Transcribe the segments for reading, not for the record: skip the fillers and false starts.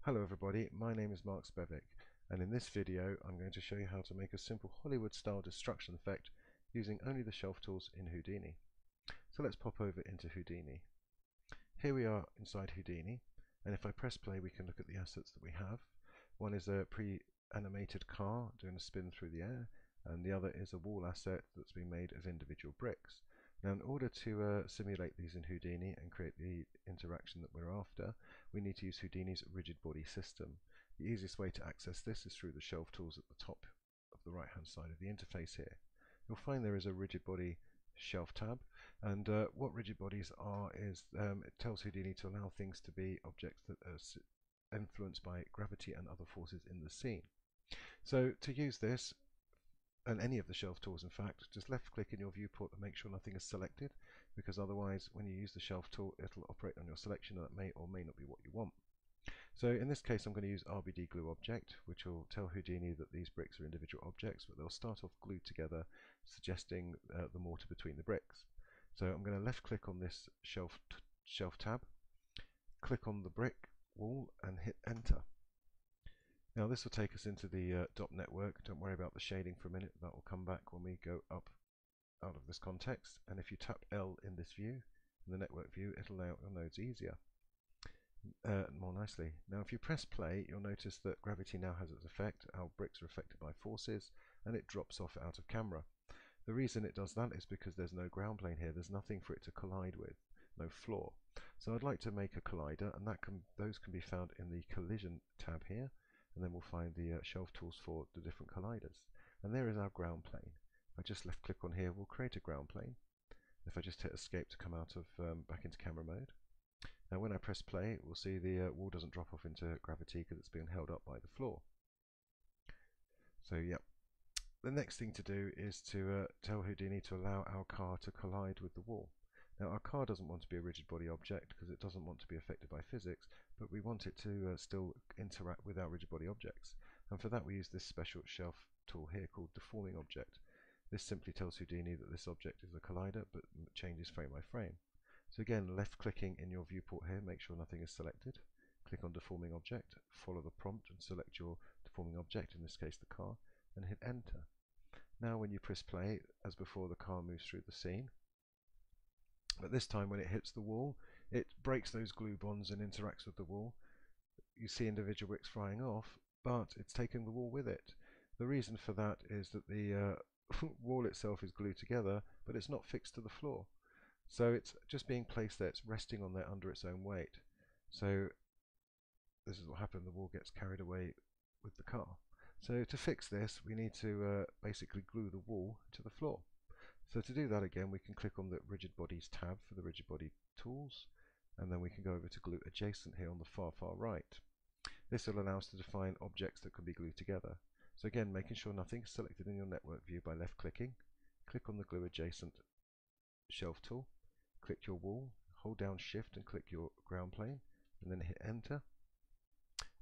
Hello everybody, my name is Mark Spevick, and in this video I'm going to show you how to make a simple Hollywood style destruction effect using only the shelf tools in Houdini. So let's pop over into Houdini. Here we are inside Houdini, and if I press play we can look at the assets that we have. One is a pre-animated car doing a spin through the air, and the other is a wall asset that's been made of individual bricks. Now in order to simulate these in Houdini and create the interaction that we're after, we need to use Houdini's Rigidbody system. The easiest way to access this is through the shelf tools at the top of the right hand side of the interface here. You'll find there is a Rigidbody Shelf Tab, and what Rigidbodies are is it tells Houdini to allow things to be objects that are influenced by gravity and other forces in the scene. So to use this, and any of the shelf tools in fact, just left click in your viewport and make sure nothing is selected, because otherwise when you use the shelf tool it'll operate on your selection and that may or may not be what you want. So in this case I'm going to use RBD glue object, which will tell Houdini that these bricks are individual objects, but they'll start off glued together, suggesting the mortar between the bricks. So I'm going to left click on this shelf tab, click on the brick wall and hit enter. Now this will take us into the dot network. Don't worry about the shading for a minute, that will come back when we go up out of this context. And if you tap L in this view, in the network view, it'll lay out your nodes easier, more nicely. Now if you press play, you'll notice that gravity now has its effect. Our bricks are affected by forces and it drops off out of camera. The reason it does that is because there's no ground plane here, there's nothing for it to collide with, no floor. So I'd like to make a collider, and those can be found in the collision tab here. And then we'll find the shelf tools for the different colliders. And there is our ground plane. If I just left click on here, we'll create a ground plane. If I just hit escape to come out of back into camera mode. Now when I press play, we'll see the wall doesn't drop off into gravity because it's being held up by the floor. So yeah, the next thing to do is to tell Houdini to allow our car to collide with the wall. Now our car doesn't want to be a rigid body object because it doesn't want to be affected by physics, but we want it to still interact with our rigid body objects. And for that we use this special shelf tool here called Deforming Object. This simply tells Houdini that this object is a collider but changes frame by frame. So again, left clicking in your viewport here, make sure nothing is selected. Click on Deforming Object, follow the prompt and select your deforming object, in this case the car, and hit enter. Now when you press play, as before, the car moves through the scene. But this time when it hits the wall, it breaks those glue bonds and interacts with the wall. You see individual bricks flying off, but it's taking the wall with it. The reason for that is that the wall itself is glued together, but it's not fixed to the floor. So it's just being placed there, it's resting on there under its own weight. So this is what happened, the wall gets carried away with the car. So to fix this, we need to basically glue the wall to the floor. So to do that again, we can click on the Rigid Bodies tab for the Rigid Body tools, and then we can go over to Glue Adjacent here on the far right. This will allow us to define objects that can be glued together. So again, making sure nothing is selected in your network view by left clicking, click on the Glue Adjacent shelf tool, click your wall, hold down Shift and click your ground plane, and then hit enter.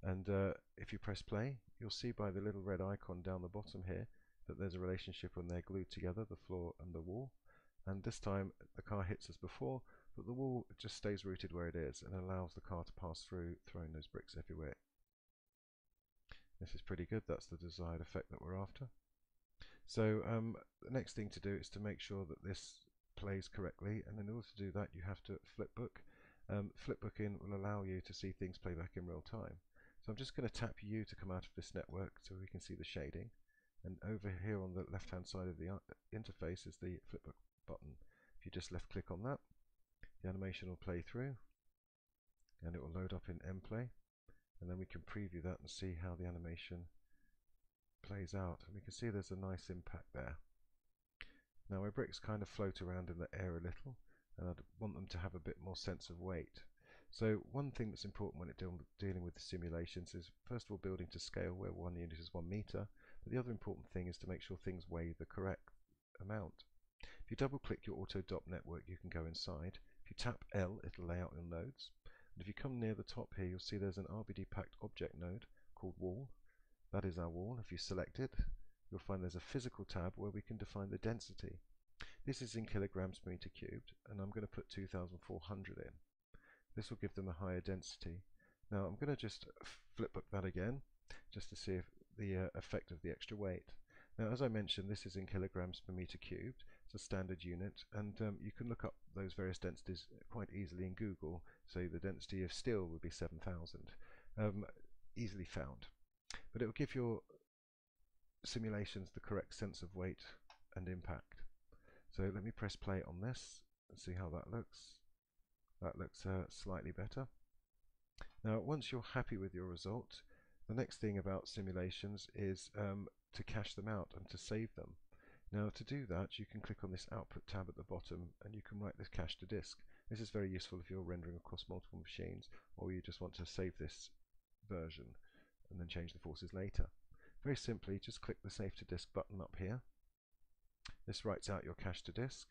And if you press play, you'll see by the little red icon down the bottom here that there's a relationship when they're glued together, the floor and the wall. And this time the car hits as before, but the wall just stays rooted where it is and allows the car to pass through, throwing those bricks everywhere. This is pretty good, that's the desired effect that we're after. So the next thing to do is to make sure that this plays correctly, and in order to do that you have to flipbook. Flipbooking will allow you to see things play back in real time. So I'm just going to tap U to come out of this network so we can see the shading. And over here on the left hand side of the interface is the flipbook button. If you just left click on that, the animation will play through and it will load up in mplay, and then we can preview that and see how the animation plays out. And we can see there's a nice impact there. Now my bricks kind of float around in the air a little, and I'd want them to have a bit more sense of weight. So one thing that's important when dealing with the simulations is first of all building to scale, where 1 unit is 1 meter. But the other important thing is to make sure things weigh the correct amount. If you double click your auto dot network, you can go inside. If you tap L, it'll lay out your nodes. And if you come near the top here, you'll see there's an RBD packed object node called wall. That is our wall. If you select it, you'll find there's a physical tab where we can define the density. This is in kilograms per meter cubed, and I'm going to put 2,400 in. This will give them a higher density. Now I'm going to just flipbook that again, just to see if the effect of the extra weight. Now, as I mentioned, this is in kilograms per meter cubed. It's a standard unit, and you can look up those various densities quite easily in Google. So the density of steel would be 7,000, easily found. But it will give your simulations the correct sense of weight and impact. So let me press play on this and see how that looks. That looks slightly better. Now, once you're happy with your result, the next thing about simulations is to cache them out and to save them. Now, to do that, you can click on this Output tab at the bottom and you can write this cache to disk. This is very useful if you're rendering across multiple machines, or you just want to save this version and then change the forces later. Very simply, just click the Save to Disk button up here. This writes out your cache to disk,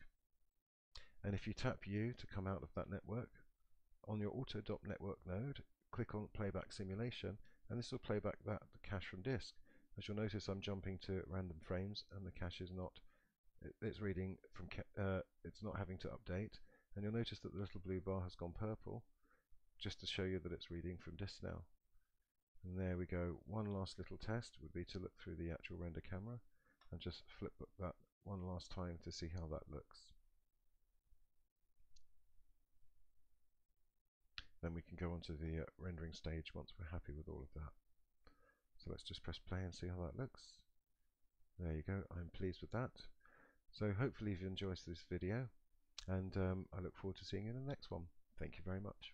and if you tap U to come out of that network, on your auto.network node, click on Playback Simulation, and this will play back that cache from disk. As you'll notice, I'm jumping to random frames, and the cache is not. It's reading from. It's not having to update, and you'll notice that the little blue bar has gone purple, just to show you that it's reading from disk now. And there we go. One last little test would be to look through the actual render camera and just flipbook that one last time to see how that looks. Then we can go on to the rendering stage once we're happy with all of that. So let's just press play and see how that looks. There you go, I'm pleased with that. So hopefully you've enjoyed this video, and I look forward to seeing you in the next one. Thank you very much.